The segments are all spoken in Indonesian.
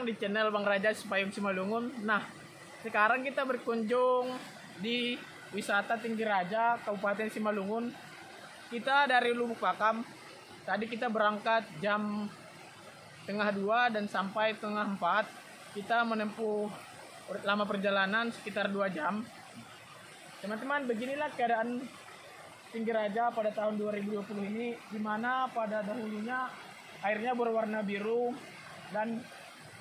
datang di channel Bang Raja Payung Simalungun. Nah, sekarang kita berkunjung di wisata Tinggi Raja Kabupaten Simalungun. Kita dari Lubuk Pakam. Tadi kita berangkat jam tengah 2 dan sampai tengah 4. Kita menempuh lama perjalanan sekitar 2 jam. Teman-teman, beginilah keadaan Tinggi Raja pada tahun 2020 ini, di mana pada dahulunya airnya berwarna biru dan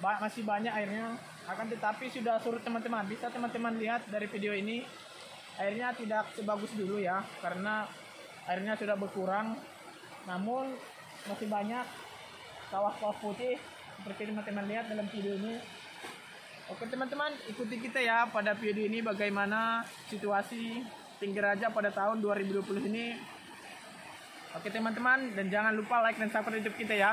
masih banyak airnya. Akan tetapi sudah surut teman-teman. Bisa teman-teman lihat dari video ini, airnya tidak sebagus dulu ya, karena airnya sudah berkurang. Namun masih banyak kawah-kawah putih seperti teman-teman lihat dalam video ini. Oke teman-teman, ikuti kita ya pada video ini bagaimana situasi Tinggi Raja pada tahun 2020 ini. Oke teman-teman, dan jangan lupa like dan subscribe YouTube kita ya.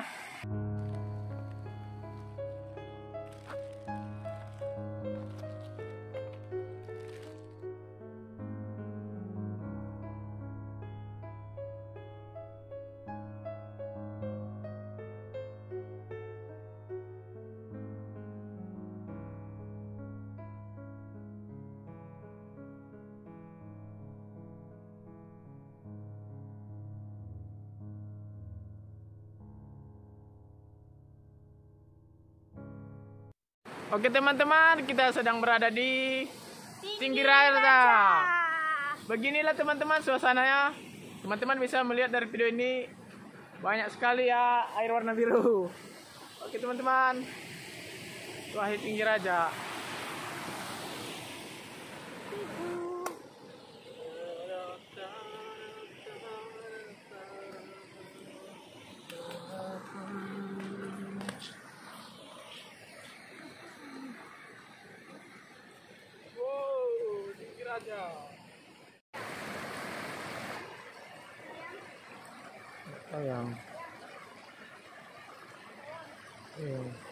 Oke teman-teman, kita sedang berada di Tinggi Raja. Beginilah teman-teman suasananya. Teman-teman bisa melihat dari video ini, banyak sekali ya air warna biru. Oke teman-teman, wahai Tinggi Raja. Sayang. Iya.